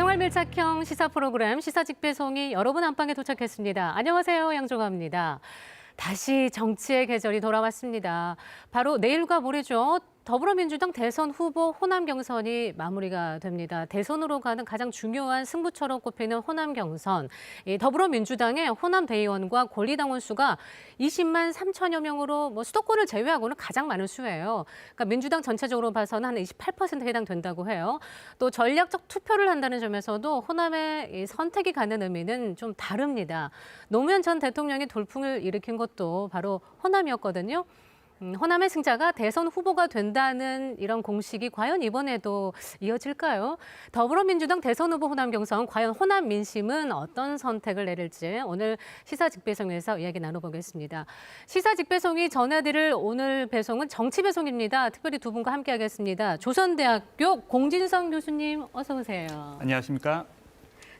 생활 밀착형 시사 프로그램 시사직배송이 여러분 안방에 도착했습니다. 안녕하세요, 양종아입니다. 다시 정치의 계절이 돌아왔습니다. 바로 내일과 모레죠. 더불어민주당 대선 후보 호남 경선이 마무리가 됩니다. 대선으로 가는 가장 중요한 승부처럼 꼽히는 호남 경선. 더불어민주당의 호남 대의원과 권리당원 수가 20만 3천여 명으로 수도권을 제외하고는 가장 많은 수예요. 그러니까 민주당 전체적으로 봐서는 한 28%에 해당된다고 해요. 또 전략적 투표를 한다는 점에서도 호남의 선택이 가는 의미는 좀 다릅니다. 노무현 전 대통령이 돌풍을 일으킨 것도 바로 호남이었거든요. 호남의 승자가 대선 후보가 된다는 이런 공식이 과연 이번에도 이어질까요? 더불어민주당 대선 후보 호남 경선, 과연 호남 민심은 어떤 선택을 내릴지 오늘 시사직배송에서 이야기 나눠보겠습니다. 시사직배송이 전해드릴 오늘 배송은 정치배송입니다. 특별히 두 분과 함께하겠습니다. 조선대학교 공진성 교수님 어서 오세요. 안녕하십니까?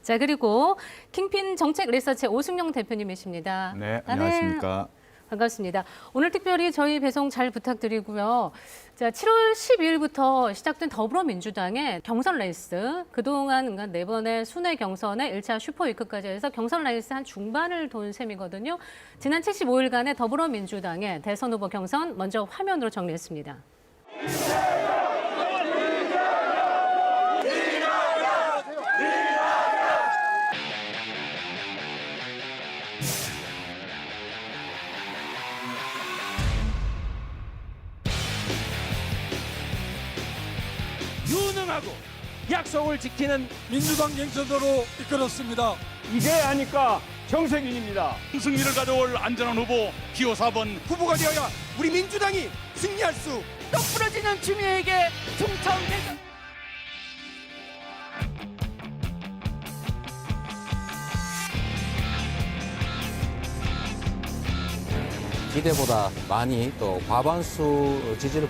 자, 그리고 킹핀 정책 리서치 오승용 대표님이십니다. 네, 안녕하십니까? 반갑습니다. 오늘 특별히 저희 배송 잘 부탁드리고요. 자, 7월 12일부터 시작된 더불어민주당의 경선 레이스. 그동안 네 번의 순회 경선에 1차 슈퍼위크까지 해서 경선 레이스 한 중반을 돈 셈이거든요. 지난 75일간의 더불어민주당의 대선 후보 경선 먼저 화면으로 정리했습니다. 유능하고 약속을 지키는 민주당 경선으로 이끌었습니다. 이제 아니까 정세균입니다. 승리를 가져올 안전한 후보 기호 4번 후보가 되어야 우리 민주당이 승리할 수. 떡 부러지는 주민에게 충청대전. 기대보다 많이 또 과반수 지지를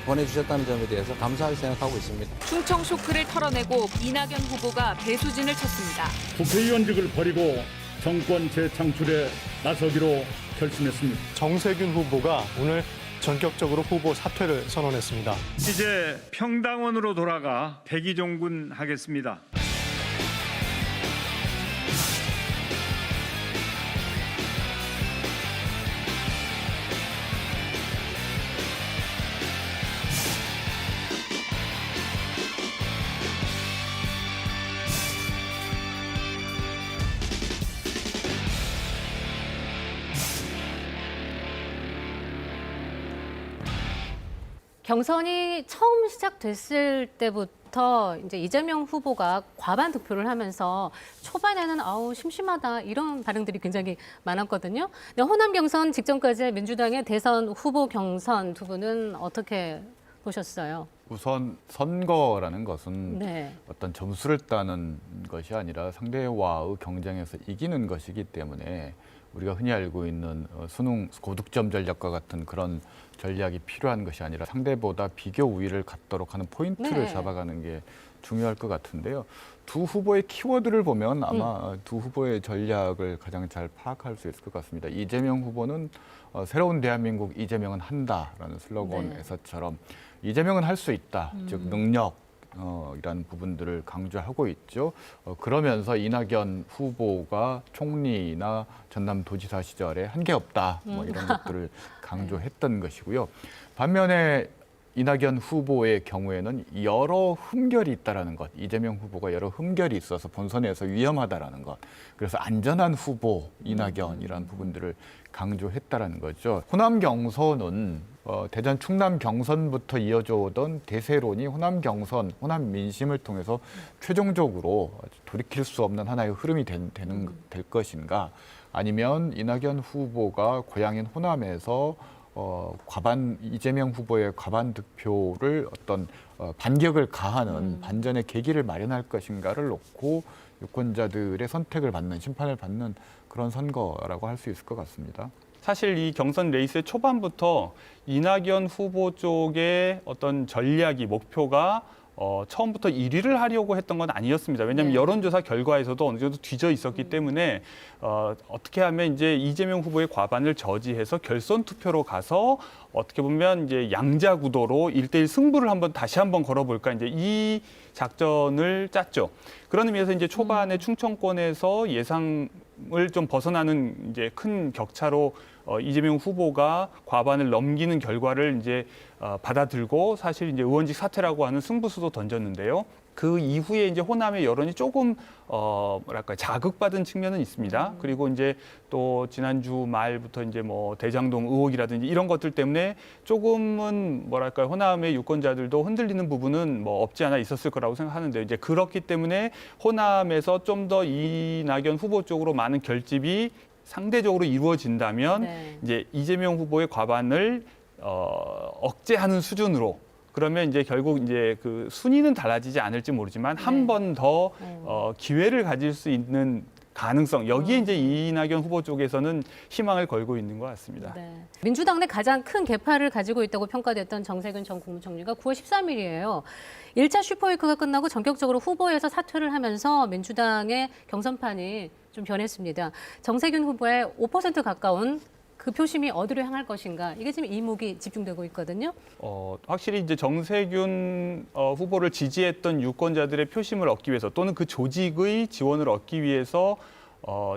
보내주셨다는 점에 대해서 감사하게 생각하고 있습니다. 충청 쇼크를 털어내고 이낙연 후보가 배수진을 쳤습니다. 국회의원직을 버리고 정권 재창출에 나서기로 결심했습니다. 정세균 후보가 오늘 전격적으로 후보 사퇴를 선언했습니다. 이제 평당원으로 돌아가 백의종군 하겠습니다. 경선이 처음 시작됐을 때부터 이제 이재명 후보가 과반 득표를 하면서 초반에는 아우 심심하다 이런 반응들이 굉장히 많았거든요. 근데 호남 경선 직전까지 민주당의 대선 후보 경선 두 분은 어떻게 보셨어요? 우선 선거라는 것은 네. 어떤 점수를 따는 것이 아니라 상대와의 경쟁에서 이기는 것이기 때문에 우리가 흔히 알고 있는 수능 고득점 전략과 같은 그런 전략이 필요한 것이 아니라 상대보다 비교 우위를 갖도록 하는 포인트를 잡아가는 게 중요할 것 같은데요. 두 후보의 키워드를 보면 아마 두 후보의 전략을 가장 잘 파악할 수 있을 것 같습니다. 이재명 후보는 새로운 대한민국 이재명은 한다라는 슬로건에서처럼 이재명은 할 수 있다, 즉 능력, 이라는 부분들을 강조하고 있죠. 그러면서 이낙연 후보가 총리나 전남도지사 시절에 한 게 없다, 이런 것들을 강조했던 것이고요. 반면에 이낙연 후보의 경우에는 여러 흠결이 있다라는 것, 이재명 후보가 여러 흠결이 있어서 본선에서 위험하다라는 것, 그래서 안전한 후보 이낙연이라는 부분들을 강조했다라는 거죠. 호남 경선은 대전 충남 경선부터 이어져 오던 대세론이 호남 경선, 호남 민심을 통해서 최종적으로 돌이킬 수 없는 하나의 흐름이 될 것인가, 아니면 이낙연 후보가 고향인 호남에서 이재명 후보의 과반 득표를 어떤 반격을 가하는 반전의 계기를 마련할 것인가를 놓고 유권자들의 선택을 받는, 심판을 받는 그런 선거라고 할 수 있을 것 같습니다. 사실 이 경선 레이스의 초반부터 이낙연 후보 쪽의 어떤 전략이, 목표가 처음부터 1위를 하려고 했던 건 아니었습니다. 왜냐하면 네. 여론조사 결과에서도 어느 정도 뒤져 있었기 때문에 어떻게 하면 이제 이재명 후보의 과반을 저지해서 결선 투표로 가서 어떻게 보면 이제 양자 구도로 1대1 승부를 다시 한번 걸어볼까 이제 이 작전을 짰죠. 그런 의미에서 이제 초반에 충청권에서 예상을 좀 벗어나는 이제 큰 격차로 이재명 후보가 과반을 넘기는 결과를 이제 받아들고 사실 이제 의원직 사퇴라고 하는 승부수도 던졌는데요. 그 이후에 이제 호남의 여론이 조금 뭐랄까 자극받은 측면은 있습니다. 그리고 이제 또 지난주 말부터 이제 뭐 대장동 의혹이라든지 이런 것들 때문에 조금은 뭐랄까 호남의 유권자들도 흔들리는 부분은 뭐 없지 않아 있었을 거라고 생각하는데 이제 그렇기 때문에 호남에서 좀 더 이낙연 후보 쪽으로 많은 결집이 상대적으로 이루어진다면 네. 이제 이재명 후보의 과반을 억제하는 수준으로 그러면 이제 결국 이제 그 순위는 달라지지 않을지 모르지만 한 번 더 기회를 가질 수 있는 가능성 여기에 이제 이낙연 후보 쪽에서는 희망을 걸고 있는 것 같습니다. 네. 민주당 내 가장 큰 개파를 가지고 있다고 평가됐던 정세균 전 국무총리가 9월 13일이에요. 1차 슈퍼위크가 끝나고 전격적으로 후보에서 사퇴를 하면서 민주당의 경선판이 좀 변했습니다. 정세균 후보의 5% 가까운 그 표심이 어디로 향할 것인가 이게 지금 이목이 집중되고 있거든요. 확실히 이제 정세균 후보를 지지했던 유권자들의 표심을 얻기 위해서 또는 그 조직의 지원을 얻기 위해서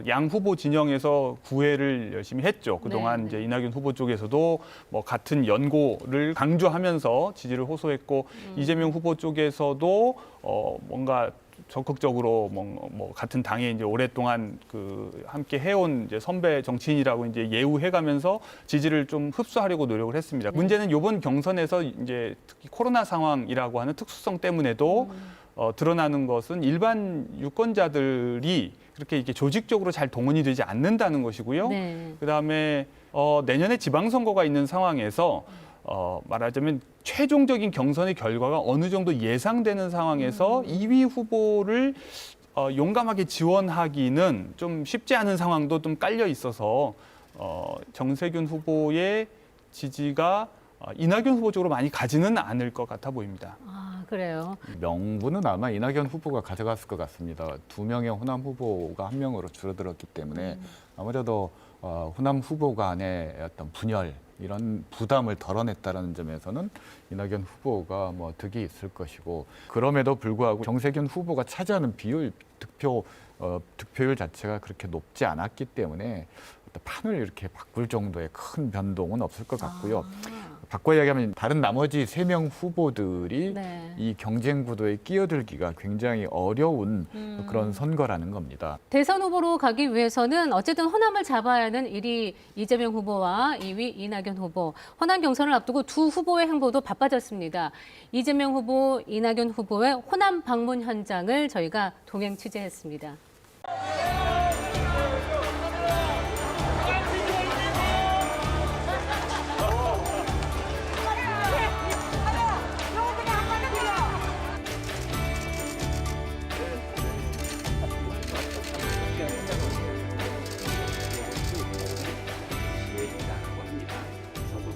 양 후보 진영에서 구애를 열심히 했죠. 그동안 네. 이제 이낙연 후보 쪽에서도 뭐 같은 연고를 강조하면서 지지를 호소했고 이재명 후보 쪽에서도 뭔가 적극적으로 뭐 같은 당에 이제 오랫동안 그 함께 해온 이제 선배 정치인이라고 이제 예우해가면서 지지를 좀 흡수하려고 노력을 했습니다. 문제는 이번 경선에서 이제 특히 코로나 상황이라고 하는 특수성 때문에도 드러나는 것은 일반 유권자들이 그렇게 이렇게 조직적으로 잘 동원이 되지 않는다는 것이고요. 네. 그다음에 내년에 지방선거가 있는 상황에서 말하자면 최종적인 경선의 결과가 어느 정도 예상되는 상황에서 2위 후보를 용감하게 지원하기는 좀 쉽지 않은 상황도 좀 깔려 있어서 정세균 후보의 지지가 이낙연 후보 쪽으로 많이 가지는 않을 것 같아 보입니다. 아, 그래요. 명분은 아마 이낙연 후보가 가져갔을 것 같습니다. 2명의 호남 후보가 1명으로 줄어들었기 때문에 아무래도 호남 후보 간의 어떤 분열 이런 부담을 덜어냈다는 점에서는 이낙연 후보가 뭐 득이 있을 것이고 그럼에도 불구하고 정세균 후보가 차지하는 비율 득표율 자체가 그렇게 높지 않았기 때문에 어떤 판을 이렇게 바꿀 정도의 큰 변동은 없을 것 같고요. 바꿔 이야기하면 다른 나머지 3명 후보들이 네. 이 경쟁 구도에 끼어들기가 굉장히 어려운 그런 선거라는 겁니다. 대선 후보로 가기 위해서는 어쨌든 호남을 잡아야 하는 1위 이재명 후보와 2위 이낙연 후보. 호남 경선을 앞두고 두 후보의 행보도 바빠졌습니다. 이재명 후보, 이낙연 후보의 호남 방문 현장을 저희가 동행 취재했습니다.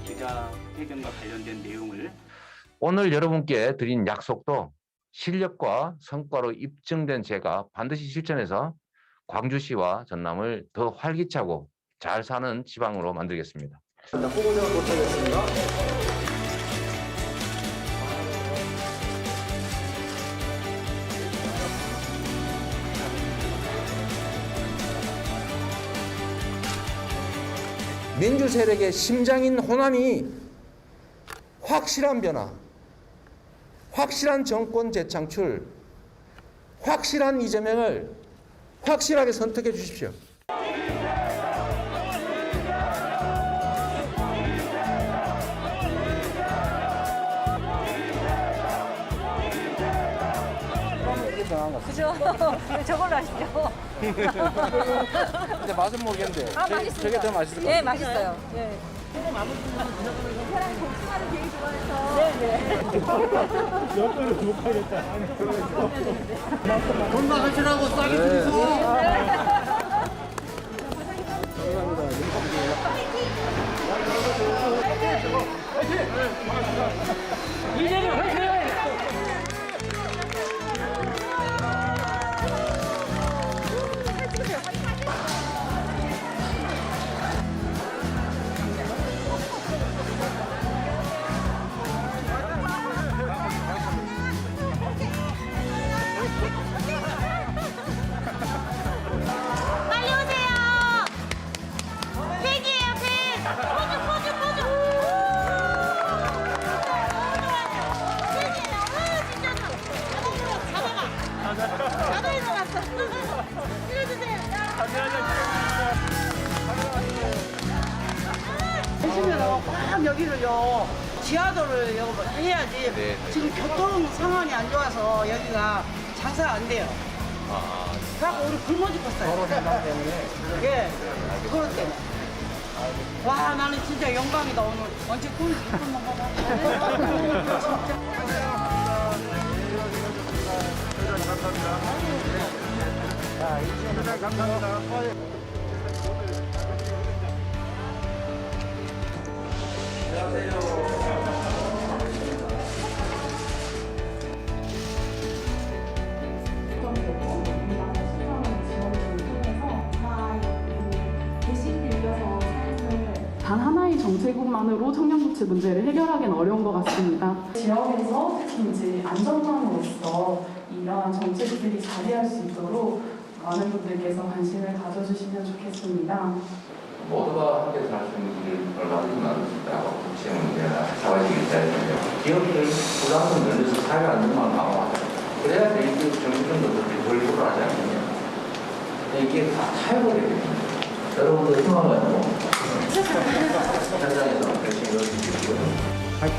기자회견과 관련된 내용을 오늘 여러분께 드린 약속도 실력과 성과로 입증된 제가 반드시 실천해서 광주시와 전남을 더 활기차고 잘 사는 지방으로 만들겠습니다. 후보자가 도착했습니다. 민주 세력의 심장인 호남이 확실한 변화, 확실한 정권 재창출, 확실한 이재명을 확실하게 선택해 주십시오. 그죠? 저걸로 하시죠. 이제 맛은 모르겠는데 맛있습니다. 저게 더 맛있을 것 예, 같아요. 맛있어요. 예. 계란 복숭아를 되게 좋아해서. 네. 여권을 못 하겠다. 건강하시라고 싸게 드리소. 이재명 화이팅! 여기를요 지하도를 해야지. 네. 지금 교통 상황이 안 좋아서 여기가 장사가 안 돼요. 그래갖고 우리 굶어 죽겠어요. 도로 생각 때문에. 예, 그것 때문에. 와, 나는 진짜 영광이다 오늘. 언제 꿈만 가봐. 단 하나의 정책으로만으로 청년부채 문제를 해결하기는 어려운 것 같습니다. 지역에서 특히 이제 안전망으로서 이러한 정책들이 자리할 수 있도록 많은 분들께서 관심을 가져주시면 좋겠습니다. 모두가 함께 살 수 있는 길을 얼마든지 만들 수 있다고 부채 문제나 사회적 일자리인데 기업들 부담을 늘려서 사회 안정망을 강화하자. 그래야 이 정치적인 것들이 덜 불안하지 않겠냐. 이게 다 타협이 됩니다. 여러분들 희망을 현장에서 열심히 이루어질 수 있고요. 파이팅!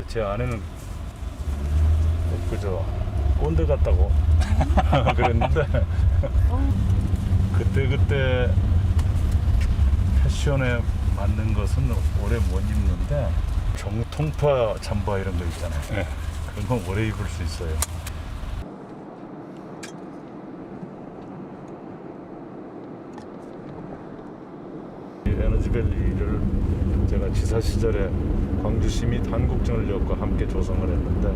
제 아내는 그저 꼰대 같다고 그랬는데 그때 패션에 맞는 것은 오래 못 입는데 정통파 잠바 이런 거 있잖아요. 네. 그런 건 오래 입을 수 있어요. 에너지밸리를 제가 지사 시절에 광주시 및 한국전력과 함께 조성을 했는데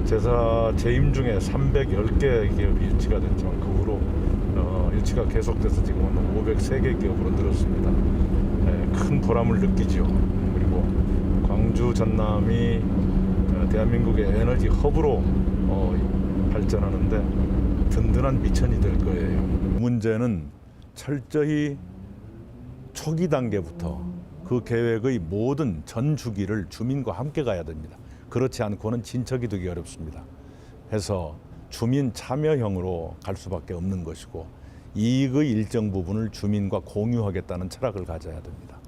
제사 재임 중에 310개 기업이 유치가 됐지만 그 후로 유치가 계속돼서 지금은 503개 기업으로 늘었습니다. 큰 보람을 느끼죠. 그리고 광주 전남이 대한민국의 에너지 허브로 발전하는데 든든한 미천이 될 거예요. 문제는 철저히 초기 단계부터 그 계획의 모든 전 주기를 주민과 함께 가야 됩니다. 그렇지 않고는 진척이 되기 어렵습니다. 해서 주민 참여형으로 갈 수밖에 없는 것이고 이익의 일정 부분을 주민과 공유하겠다는 철학을 가져야 됩니다.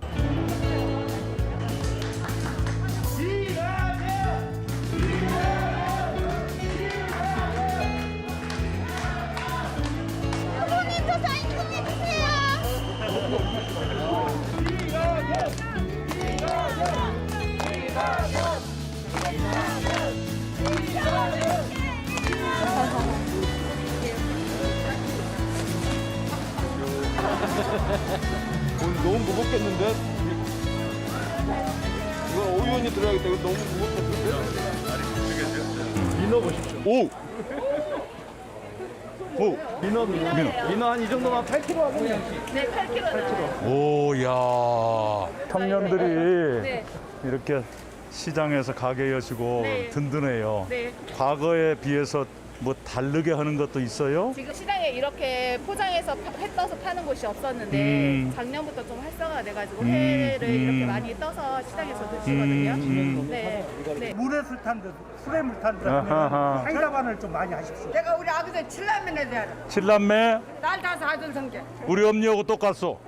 오늘 너무 무겁겠는데? 이거 오이원이 들어야겠다. 이거 너무 무겁겠는데? 민어 보십시오. 민어 한 이 정도면 8kg 하겠네요. 네, 8kg. 오, 야. 청년들이 네. 이렇게 시장에서 가게 여시고 네. 든든해요. 네. 과거에 비해서 뭐 다르게 하는 것도 있어요? 지금 시장에 이렇게 포장해서 회 떠서 파는 곳이 없었는데 작년부터 좀 활성화가 돼가지고 회를 이렇게 많이 떠서 시장에서 드시거든요. 네. 네. 물에 술 탄 듯, 술에 물 탄 듯 아하하. 하면 사이다반을 좀 많이 하십시오. 내가 우리 아버지 칠남매네 대하라. 칠남매? 딸 다섯 아들 성게. 우리 엄니하고 똑같소.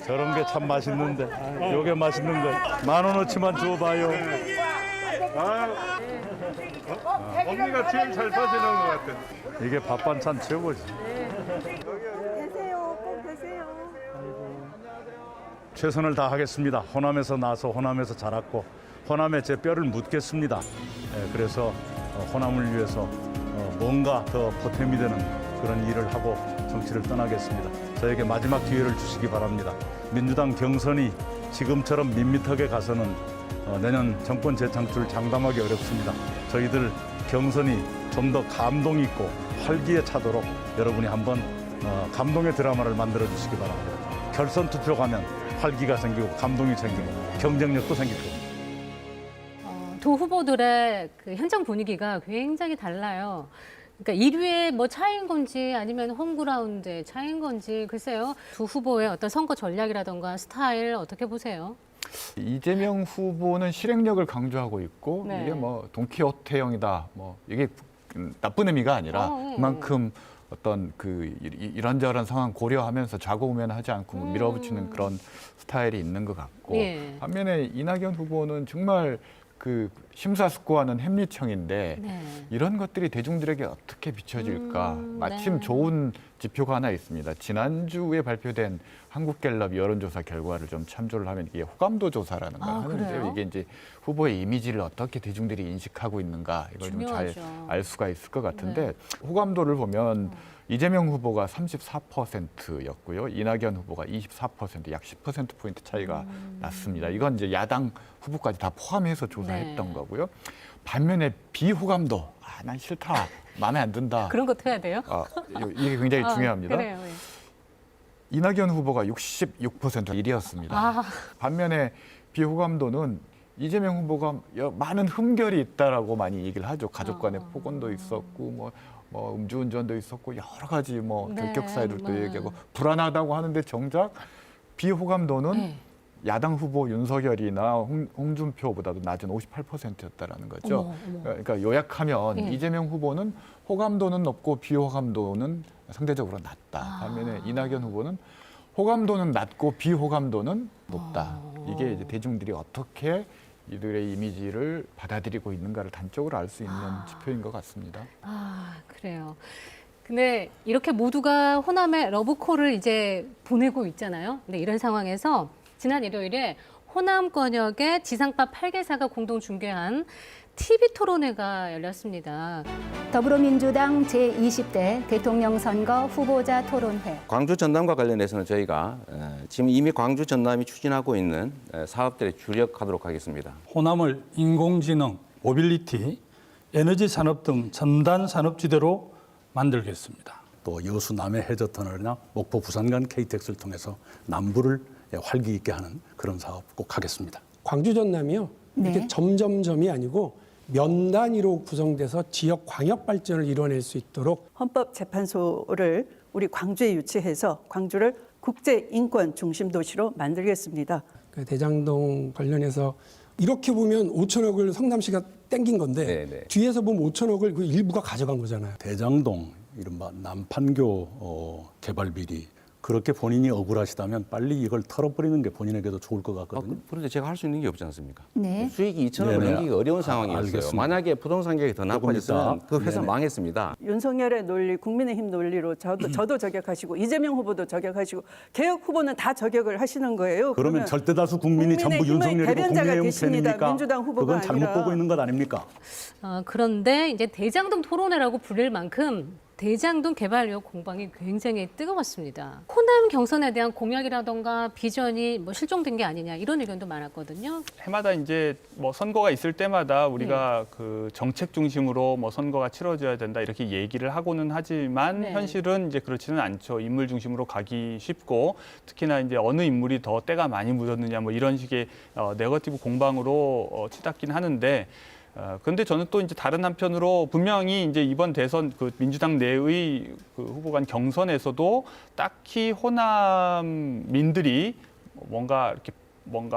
저런 게 참 맛있는데. 요게 맛있는 거. 10,000원어치만 줘봐요. 언니가 제일 잘 빠지는 것 같아. 이게 밥 반찬 최고지. 계세요. 꼭 계세요. 최선을 다하겠습니다. 호남에서 나서 호남에서 자랐고 호남에 제 뼈를 묻겠습니다. 그래서 호남을 위해서 뭔가 더 보탬이 되는 그런 일을 하고 정치를 떠나겠습니다. 저에게 마지막 기회를 주시기 바랍니다. 민주당 경선이 지금처럼 밋밋하게 가서는 내년 정권 재창출 장담하기 어렵습니다. 저희들 경선이 좀 더 감동 있고 활기에 차도록 여러분이 한번 감동의 드라마를 만들어 주시기 바랍니다. 결선 투표 가면 활기가 생기고 감동이 생기고 경쟁력도 생길 겁니다. 두 후보들의 그 현장 분위기가 굉장히 달라요. 그러니까 1위의 뭐 차이인 건지 아니면 홈그라운드의 차이인 건지 글쎄요. 두 후보의 어떤 선거 전략이라던가 스타일 어떻게 보세요? 이재명 후보는 실행력을 강조하고 있고 네. 이게 뭐 돈키호테형이다. 뭐 이게 나쁜 의미가 아니라 네. 그만큼 어떤 그 이런저런 상황 고려하면서 좌고우면하지 않고 밀어붙이는 그런 스타일이 있는 것 같고 예. 반면에 이낙연 후보는 정말 그 심사숙고하는 햄릿형인데 네. 이런 것들이 대중들에게 어떻게 비춰질까? 마침 네. 좋은 지표가 하나 있습니다. 지난주에 발표된 한국갤럽 여론조사 결과를 좀 참조를 하면 이게 호감도 조사라는 걸 하는데요. 그래요? 이게 이제 후보의 이미지를 어떻게 대중들이 인식하고 있는가 이걸 좀 잘 중요하죠. 알 수가 있을 것 같은데 호감도를 보면 이재명 후보가 34%였고요. 이낙연 후보가 24%, 약 10%포인트 차이가 났습니다. 이건 이제 야당 후보까지 다 포함해서 조사했던 네. 거고요. 반면에 비호감도, 난 싫다, 마음에 안 든다. 그런 것도 해야 돼요? 이게 굉장히 중요합니다. 그래요. 예. 이낙연 후보가 66% 1위였습니다. 반면에 비호감도는 이재명 후보가 많은 흠결이 있다라고 많이 얘기를 하죠. 가족 간의 폭언도 있었고 뭐 음주운전도 있었고 여러 가지 뭐 네, 결격 사유들도 얘기하고 불안하다고 하는데 정작 비호감도는 네. 야당 후보 윤석열이나 홍준표보다도 낮은 58%였다라는 거죠. 어머. 그러니까 요약하면 예. 이재명 후보는 호감도는 높고 비호감도는 상대적으로 낮다. 반면에 이낙연 후보는 호감도는 낮고 비호감도는 높다. 이게 이제 대중들이 어떻게 이들의 이미지를 받아들이고 있는가를 단적으로 알 수 있는 지표인 것 같습니다. 그래요. 근데 이렇게 모두가 호남의 러브콜을 이제 보내고 있잖아요. 근데 이런 상황에서 지난 일요일에 호남권역의 지상파 8개사가 공동 중계한 TV 토론회가 열렸습니다. 더불어민주당 제20대 대통령 선거 후보자 토론회. 광주 전남과 관련해서는 저희가 지금 이미 광주 전남이 추진하고 있는 사업들에 주력하도록 하겠습니다. 호남을 인공지능, 모빌리티, 에너지 산업 등 첨단 산업지대로 만들겠습니다. 또 여수 남해 해저터널이나 목포 부산 간 KTX를 통해서 남부를 활기 있게 하는 그런 사업 꼭 하겠습니다. 광주 전남이요. 이렇게 점점점이 아니고 면 단위로 구성돼서 지역 광역 발전을 이뤄낼 수 있도록 헌법재판소를 우리 광주에 유치해서 광주를 국제 인권 중심 도시로 만들겠습니다. 그 대장동 관련해서 이렇게 보면 5천억을 성남시가 땡긴 건데 뒤에서 보면 5천억을 그 일부가 가져간 거잖아요. 대장동 이른바 남판교 개발 비리 그렇게 본인이 억울하시다면 빨리 이걸 털어버리는 게 본인에게도 좋을 것 같거든요. 그런데 제가 할 수 있는 게 없지 않습니까? 네. 수익이 2천억을 넘기기 어려운 상황이었어요. 알겠습니다. 만약에 부동산 가격이 더 나빠졌으면 그 회사 네네. 망했습니다. 윤석열의 논리, 국민의힘 논리로 저도 저격하시고 이재명 후보도 저격하시고 개혁 후보는 다 저격을 하시는 거예요. 그러면 절대다수 국민이 전부 국민의힘의 윤석열이고 대변자가 국민의힘 계십니다. 편입니까? 민주당 후보가 그건 잘못 아니라. 보고 있는 것 아닙니까? 그런데 이제 대장동 토론회라고 불릴 만큼 대장동 개발 의혹 공방이 굉장히 뜨거웠습니다. 호남 경선에 대한 공약이라던가 비전이 뭐 실종된 게 아니냐 이런 의견도 많았거든요. 해마다 이제 뭐 선거가 있을 때마다 우리가 그 정책 중심으로 뭐 선거가 치러져야 된다 이렇게 얘기를 하고는 하지만 현실은 이제 그렇지는 않죠. 인물 중심으로 가기 쉽고 특히나 이제 어느 인물이 더 때가 많이 묻었느냐 뭐 이런 식의 네거티브 공방으로 치닫긴 하는데. 그런데 저는 또 이제 다른 한편으로 분명히 이제 이번 대선 그 민주당 내의 그 후보 간 경선에서도 딱히 호남민들이 뭔가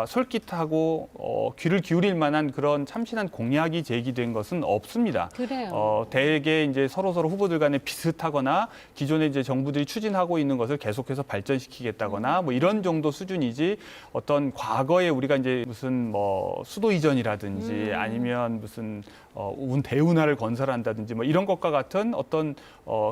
솔깃하고 귀를 기울일 만한 그런 참신한 공약이 제기된 것은 없습니다. 그래요. 대개 이제 서로 후보들 간에 비슷하거나 기존에 이제 정부들이 추진하고 있는 것을 계속해서 발전시키겠다거나 뭐 이런 정도 수준이지 어떤 과거에 우리가 이제 무슨 뭐 수도 이전이라든지 아니면 무슨 대운하를 건설한다든지 뭐 이런 것과 같은 어떤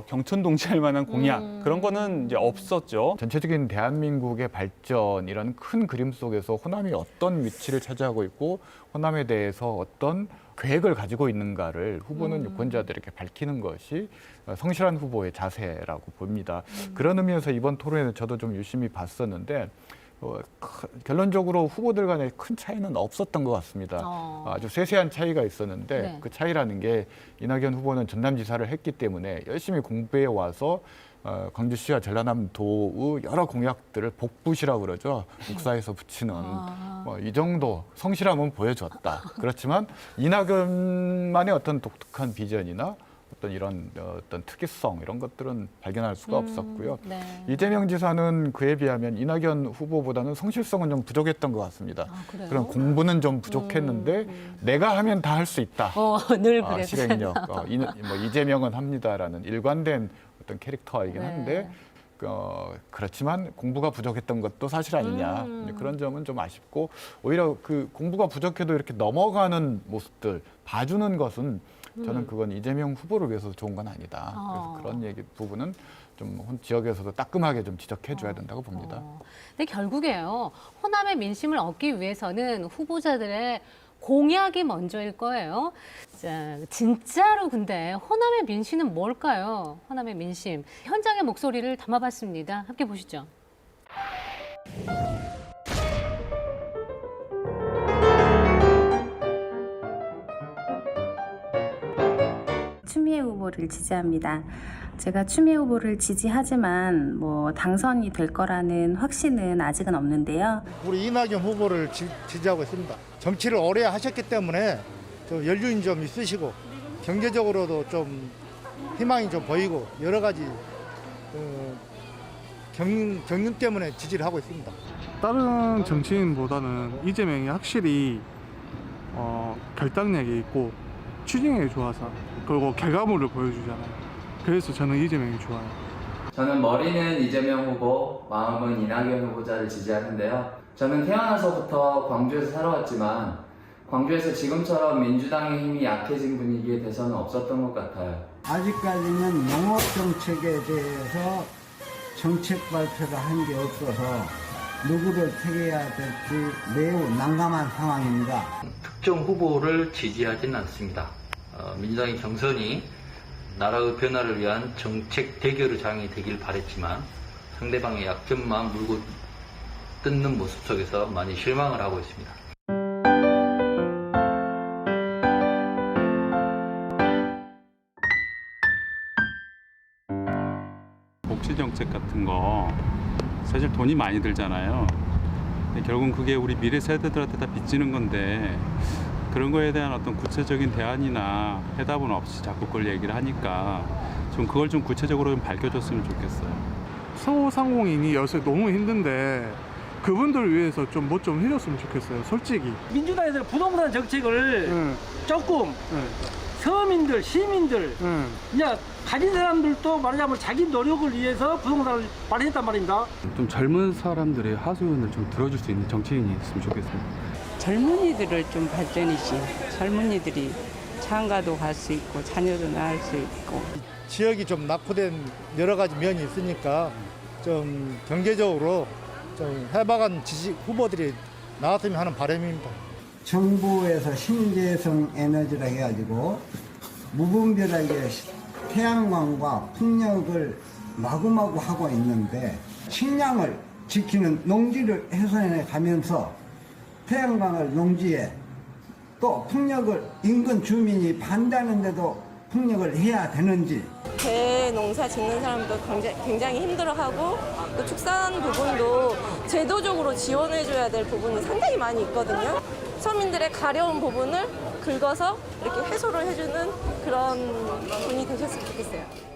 경천동치할 만한 공약 그런 거는 이제 없었죠. 전체적인 대한민국의 발전 이런 큰 그림 속에서 호남이 어떤 위치를 차지하고 있고 호남에 대해서 어떤 계획을 가지고 있는가를 후보는 유권자들에게 밝히는 것이 성실한 후보의 자세라고 봅니다. 그런 의미에서 이번 토론에는 저도 좀 유심히 봤었는데 결론적으로 후보들 간에 큰 차이는 없었던 것 같습니다. 아주 세세한 차이가 있었는데 네. 그 차이라는 게 이낙연 후보는 전남지사를 했기 때문에 열심히 공부해 와서 광주시와 전라남도의 여러 공약들을 복붙이라고 그러죠. 목사에서 붙이는 이 정도 성실함은 보여줬다. 그렇지만 이낙연만의 어떤 독특한 비전이나 어떤 이런 어떤 특이성 이런 것들은 발견할 수가 없었고요. 네. 이재명 지사는 그에 비하면 이낙연 후보보다는 성실성은 좀 부족했던 것 같습니다. 그래요? 그런 공부는 좀 부족했는데 내가 하면 다 할 수 있다. 늘 그랬어요. 실행력. 이재명은 합니다라는 일관된 어떤 캐릭터이긴 한데 그렇지만 공부가 부족했던 것도 사실 아니냐. 그런 점은 좀 아쉽고 오히려 그 공부가 부족해도 이렇게 넘어가는 모습들 봐주는 것은 저는 그건 이재명 후보를 위해서 좋은 건 아니다. 그래서 그런 부분은 좀 지역에서도 따끔하게 좀 지적해줘야 된다고 봅니다. 근데 결국에요. 호남의 민심을 얻기 위해서는 후보자들의 공약이 먼저일 거예요. 자, 진짜로 근데 호남의 민심은 뭘까요? 호남의 민심. 현장의 목소리를 담아봤습니다. 함께 보시죠. 추미애 후보를 지지합니다. 제가 추미애 후보를 지지하지만 당선이 될 거라는 확신은 아직은 없는데요. 우리 이낙연 후보를 지지하고 있습니다. 정치를 오래 하셨기 때문에 좀 연륜이 좀 있으시고 경제적으로도 좀 희망이 좀 보이고 여러 가지 경륜 때문에 지지를 하고 있습니다. 다른 정치인보다는 이재명이 확실히 결단력이 있고 추진력이 좋아서 그리고 결과물을 보여주잖아요. 그래서 저는 이재명이 좋아요. 저는 머리는 이재명 후보, 마음은 이낙연 후보자를 지지하는데요. 저는 태어나서부터 광주에서 살아왔지만 광주에서 지금처럼 민주당의 힘이 약해진 분위기의 대선은 없었던 것 같아요. 아직까지는 농업 정책에 대해서 정책 발표를 한 게 없어서 누구를 택해야 될지 매우 난감한 상황입니다. 특정 후보를 지지하지는 않습니다. 민주당의 경선이 나라의 변화를 위한 정책 대결의 장이 되길 바랬지만 상대방의 약점만 물고 뜯는 모습 속에서 많이 실망을 하고 있습니다. 복지 정책 같은 거 사실 돈이 많이 들잖아요. 근데 결국은 그게 우리 미래 세대들한테 다 빚지는 건데 그런 거에 대한 어떤 구체적인 대안이나 해답은 없이 자꾸 그걸 얘기를 하니까 좀 그걸 좀 구체적으로 좀 밝혀줬으면 좋겠어요. 소상공인이 요새 너무 힘든데 그분들을 위해서 좀 뭐 좀 해줬으면 좋겠어요. 솔직히. 민주당에서 부동산 정책을 조금 서민들, 시민들, 이제 가진 사람들도 말하자면 자기 노력을 위해서 부동산을 마련했단 말입니다. 좀 젊은 사람들의 하소연을 좀 들어줄 수 있는 정치인이 있으면 좋겠습니다. 젊은이들을 좀 발전이지. 젊은이들이 장가도 갈 수 있고 자녀도 낳을 수 있고. 지역이 좀 낙후된 여러 가지 면이 있으니까 좀 경제적으로 좀 해박한 지지 후보들이 나왔으면 하는 바람입니다. 정부에서 신재생 에너지라 해가지고 무분별하게 태양광과 풍력을 마구마구 하고 있는데 식량을 지키는 농지를 훼손해 가면서 태양광을 농지에 또 풍력을 인근 주민이 반대하는데도 풍력을 해야 되는지. 대농사 짓는 사람도 굉장히 힘들어하고 또 축산 부분도 제도적으로 지원해줘야 될 부분이 상당히 많이 있거든요. 서민들의 가려운 부분을 긁어서 이렇게 해소를 해주는 그런 분이 되셨으면 좋겠어요.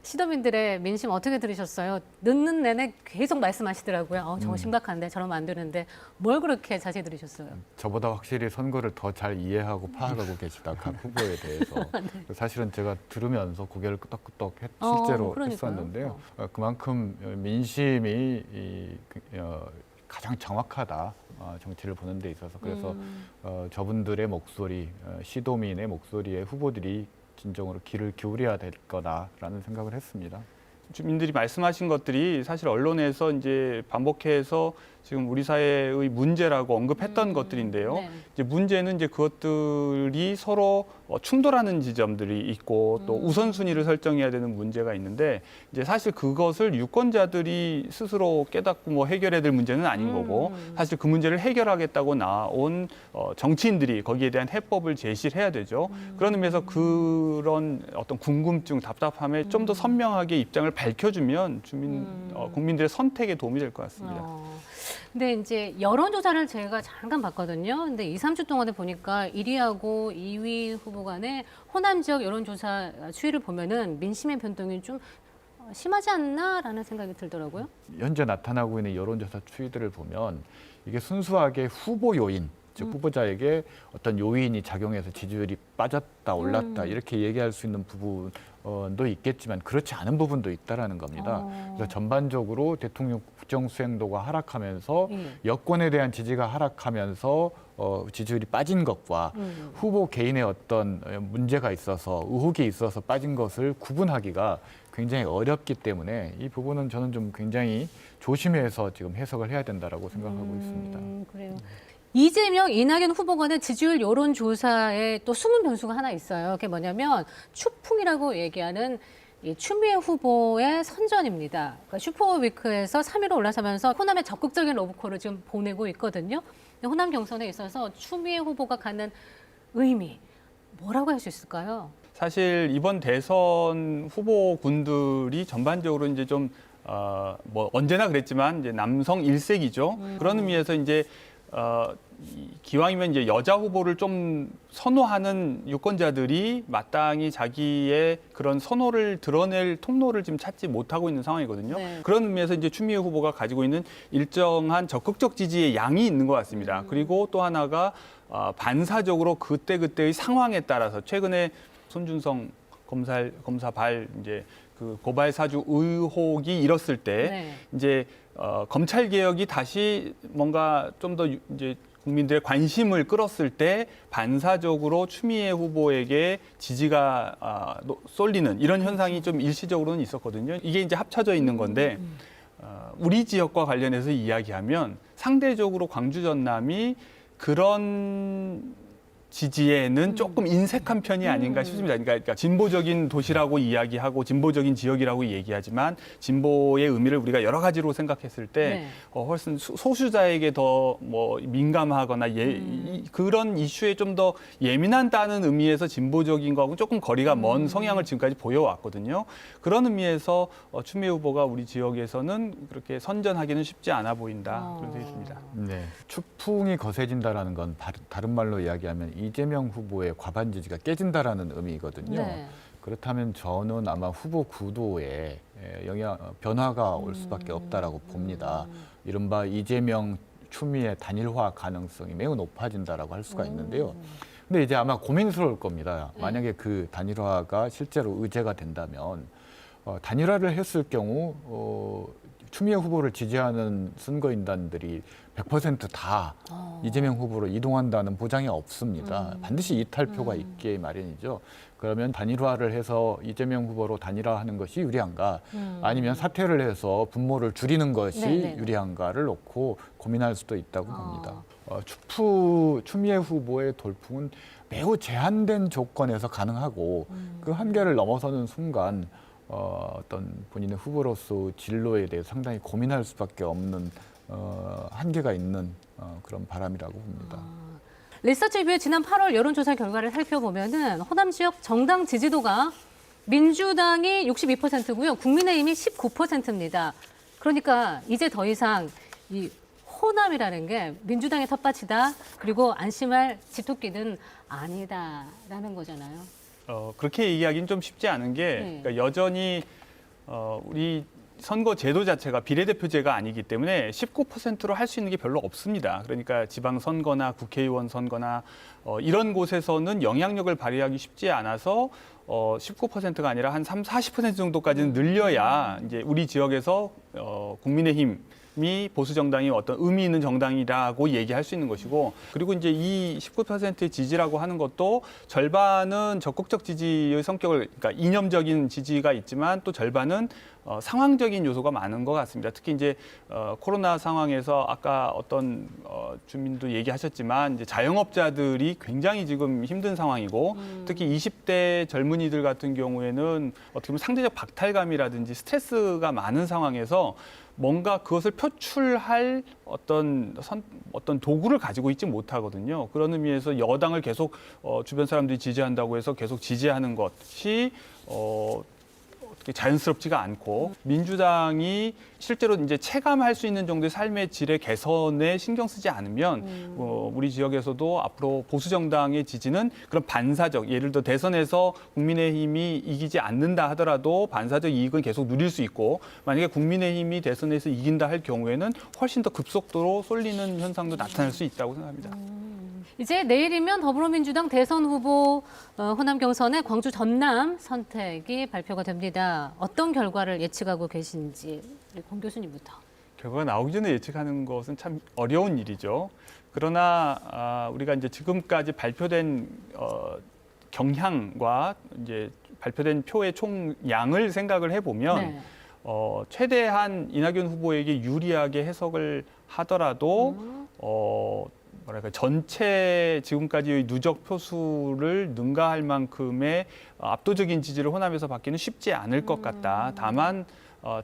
시도민들의 민심 어떻게 들으셨어요? 늦는 내내 계속 말씀하시더라고요. 정말 심각한데 저러면 안 되는데 뭘 그렇게 자세히 들으셨어요? 저보다 확실히 선거를 더 잘 이해하고 파악하고 계시다 각 후보에 대해서. 네. 사실은 제가 들으면서 고개를 끄덕끄덕 실제로 그러니까요. 했었는데요. 그만큼 민심이 가장 정확하다. 정치를 보는 데 있어서. 그래서 저분들의 목소리, 시도민의 목소리에 후보들이 진정으로 귀를 기울여야 될 거다라는 생각을 했습니다. 주민들이 말씀하신 것들이 사실 언론에서 이제 반복해서 지금 우리 사회의 문제라고 언급했던 것들인데요. 네. 이제 문제는 이제 그것들이 서로 충돌하는 지점들이 있고 또 우선순위를 설정해야 되는 문제가 있는데 이제 사실 그것을 유권자들이 스스로 깨닫고 뭐 해결해야 될 문제는 아닌 거고 사실 그 문제를 해결하겠다고 나온 정치인들이 거기에 대한 해법을 제시를 해야 되죠. 그런 의미에서 그런 어떤 궁금증, 답답함에 좀 더 선명하게 입장을 밝혀주면 국민들의 선택에 도움이 될 것 같습니다. 근데 이제 여론조사를 제가 잠깐 봤거든요. 근데 2, 3주 동안에 보니까 1위하고 2위 후보 간의 호남 지역 여론조사 추이를 보면은 민심의 변동이 좀 심하지 않나라는 생각이 들더라고요. 현재 나타나고 있는 여론조사 추이들을 보면 이게 순수하게 후보 요인, 즉 후보자에게 어떤 요인이 작용해서 지지율이 빠졌다 올랐다 이렇게 얘기할 수 있는 부분도 있겠지만 그렇지 않은 부분도 있다라는 겁니다. 그래서 전반적으로 대통령 국정 수행도가 하락하면서 여권에 대한 지지가 하락하면서 지지율이 빠진 것과 후보 개인의 어떤 문제가 있어서 의혹이 있어서 빠진 것을 구분하기가 굉장히 어렵기 때문에 이 부분은 저는 좀 굉장히 조심해서 지금 해석을 해야 된다라고 생각하고 있습니다. 그래요. 이재명, 이낙연 후보 간의 지지율 여론조사에 또 숨은 변수가 하나 있어요. 그게 뭐냐면 추풍이라고 얘기하는 이 추미애 후보의 선전입니다. 그러니까 슈퍼위크에서 3위로 올라서면서 호남에 적극적인 러브콜을 지금 보내고 있거든요. 호남 경선에 있어서 추미애 후보가 갖는 의미, 뭐라고 할 수 있을까요? 사실 이번 대선 후보군들이 전반적으로 이제 좀 뭐 언제나 그랬지만 이제 남성 일색이죠. 그런 의미에서 이제 기왕이면 이제 여자 후보를 좀 선호하는 유권자들이 마땅히 자기의 그런 선호를 드러낼 통로를 지금 찾지 못하고 있는 상황이거든요. 네. 그런 의미에서 이제 추미애 후보가 가지고 있는 일정한 적극적 지지의 양이 있는 것 같습니다. 그리고 또 하나가 반사적으로 그때그때의 상황에 따라서 최근에 손준성 검사발 이제 그 고발 사주 의혹이 일었을 때 이제 검찰 개혁이 다시 뭔가 좀 더 이제 국민들의 관심을 끌었을 때 반사적으로 추미애 후보에게 지지가 쏠리는 이런 현상이 좀 일시적으로는 있었거든요. 이게 이제 합쳐져 있는 건데 우리 지역과 관련해서 이야기하면 상대적으로 광주 전남이 그런 지지에는 조금 인색한 편이 아닌가 싶습니다. 그러니까 진보적인 도시라고 이야기하고 진보적인 지역이라고 얘기하지만 진보의 의미를 우리가 여러 가지로 생각했을 때 훨씬 소수자에게 더 뭐 민감하거나 그런 이슈에 좀 더 예민한다는 의미에서 진보적인 거하고 조금 거리가 먼 성향을 지금까지 보여왔거든요. 그런 의미에서 추미애 후보가 우리 지역에서는 그렇게 선전하기는 쉽지 않아 보인다. 그런 생각이 듭니다. 네, 추풍이 거세진다라는 건 다른 말로 이야기하면 이재명 후보의 과반 지지가 깨진다라는 의미거든요. 네. 그렇다면 저는 아마 후보 구도에 변화가 올 수밖에 없다라고 봅니다. 이른바 이재명, 추미애 단일화 가능성이 매우 높아진다라고 할 수가 있는데요. 근데 이제 아마 고민스러울 겁니다. 만약에 그 단일화가 실제로 의제가 된다면 단일화를 했을 경우 추미애 후보를 지지하는 선거인단들이 100%다 이재명 후보로 이동한다는 보장이 없습니다. 반드시 이탈표가 있게 마련이죠. 그러면 단일화를 해서 이재명 후보로 단일화하는 것이 유리한가 아니면 사퇴를 해서 분모를 줄이는 것이 유리한가를 놓고 고민할 수도 있다고 봅니다. 추미애 후보의 돌풍은 매우 제한된 조건에서 가능하고 그 한계를 넘어서는 순간 어떤 본인의 후보로서 진로에 대해 상당히 고민할 수밖에 없는 한계가 있는 그런 바람이라고 봅니다. 리서치뷰의 지난 8월 여론조사 결과를 살펴보면은 호남 지역 정당 지지도가 민주당이 62%고요, 국민의힘이 19%입니다. 그러니까 이제 더 이상 이 호남이라는 게 민주당의 텃밭이다, 그리고 안심할 집토끼는 아니다라는 거잖아요. 그렇게 얘기하기는 좀 쉽지 않은 게 그러니까 여전히 우리 선거 제도 자체가 비례대표제가 아니기 때문에 19%로 할 수 있는 게 별로 없습니다. 그러니까 지방선거나 국회의원 선거나 이런 곳에서는 영향력을 발휘하기 쉽지 않아서 19%가 아니라 한 40% 정도까지는 늘려야 이제 우리 지역에서 국민의힘 보수 정당이 어떤 의미 있는 정당이라고 얘기할 수 있는 것이고, 그리고 이제 이 19%의 지지라고 하는 것도 절반은 적극적 지지의 성격을, 그러니까 이념적인 지지가 있지만 또 절반은 상황적인 요소가 많은 것 같습니다. 특히 이제 코로나 상황에서 아까 어떤 주민도 얘기하셨지만 이제 자영업자들이 굉장히 지금 힘든 상황이고, 특히 20대 젊은이들 같은 경우에는 어떻게 보면 상대적 박탈감이라든지 스트레스가 많은 상황에서 뭔가 그것을 표출할 어떤 도구를 가지고 있지 못하거든요. 그런 의미에서 여당을 계속 주변 사람들이 지지한다고 해서 계속 지지하는 것이 어떻게 자연스럽지가 않고, 민주당이 실제로 이제 체감할 수 있는 정도의 삶의 질의 개선에 신경 쓰지 않으면 우리 지역에서도 앞으로 보수 정당의 지지는 그런 반사적, 예를 들어 대선에서 국민의힘이 이기지 않는다 하더라도 반사적 이익은 계속 누릴 수 있고, 만약에 국민의힘이 대선에서 이긴다 할 경우에는 훨씬 더 급속도로 쏠리는 현상도 나타날 수 있다고 생각합니다. 이제 내일이면 더불어민주당 대선 후보 호남 경선의 광주 전남 선택이 발표가 됩니다. 어떤 결과를 예측하고 계신지 우리 권 교수님부터. 결과가 나오기 전에 예측하는 것은 참 어려운 일이죠. 그러나 우리가 이제 지금까지 발표된 경향과 이제 발표된 표의 총량을 생각을 해보면 최대한 이낙연 후보에게 유리하게 해석을 하더라도 뭐랄까 전체 지금까지의 누적 표수를 능가할 만큼의 압도적인 지지를 호남에서 받기는 쉽지 않을 것 같다. 다만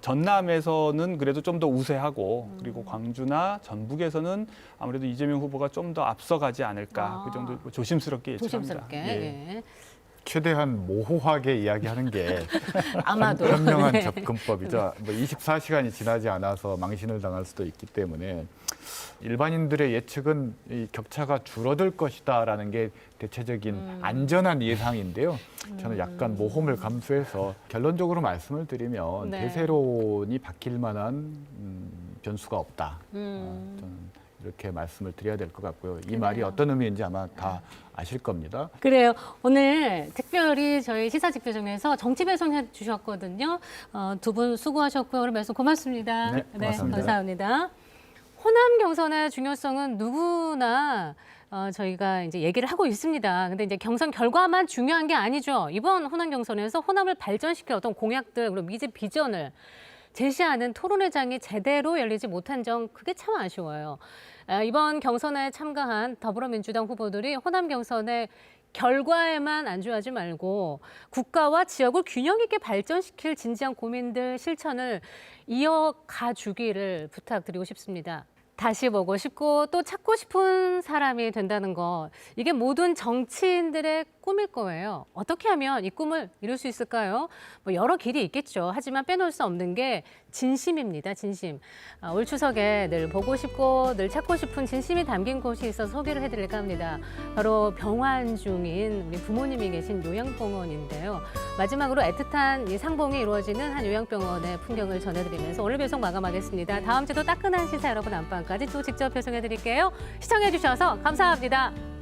전남에서는 그래도 좀 더 우세하고, 그리고 광주나 전북에서는 아무래도 이재명 후보가 좀 더 앞서가지 않을까. 그 정도 조심스럽게 예측합니다. 조심스럽게. 예. 예. 최대한 모호하게 이야기하는 게 아마도 현명한 네. 접근법이죠. 뭐 24시간이 지나지 않아서 망신을 당할 수도 있기 때문에 일반인들의 예측은 이 격차가 줄어들 것이다라는 게 대체적인 안전한 예상인데요. 저는 약간 모험을 감수해서 결론적으로 말씀을 드리면 대세론이 바뀔 만한 변수가 없다. 저는 이렇게 말씀을 드려야 될 것 같고요. 이 말이 어떤 의미인지 아마 다 아실 겁니다. 그래요. 오늘 특별히 저희 시사집계정에서 정치 배송해 주셨거든요. 두 분 수고하셨고요. 오늘 말씀 고맙습니다. 네, 고맙습니다. 감사합니다. 호남 경선의 중요성은 누구나 저희가 이제 얘기를 하고 있습니다. 근데 이제 경선 결과만 중요한 게 아니죠. 이번 호남 경선에서 호남을 발전시킬 어떤 공약들, 그리고 미래 비전을 제시하는 토론회장이 제대로 열리지 못한 점, 그게 참 아쉬워요. 이번 경선에 참가한 더불어민주당 후보들이 호남 경선의 결과에만 안주하지 말고 국가와 지역을 균형 있게 발전시킬 진지한 고민들, 실천을 이어가 주기를 부탁드리고 싶습니다. 다시 보고 싶고 또 찾고 싶은 사람이 된다는 거, 이게 모든 정치인들의 꿈일 거예요. 어떻게 하면 이 꿈을 이룰 수 있을까요? 뭐 여러 길이 있겠죠. 하지만 빼놓을 수 없는 게 진심입니다. 진심. 올 추석에 늘 보고 싶고 늘 찾고 싶은 진심이 담긴 곳이 있어서 소개를 해드릴까 합니다. 바로 병환 중인 우리 부모님이 계신 요양병원인데요. 마지막으로 애틋한 이 상봉이 이루어지는 한 요양병원의 풍경을 전해드리면서 오늘 배송 마감하겠습니다. 다음 주도 따끈한 시사 여러분 안방까지 또 직접 배송해드릴게요. 시청해주셔서 감사합니다.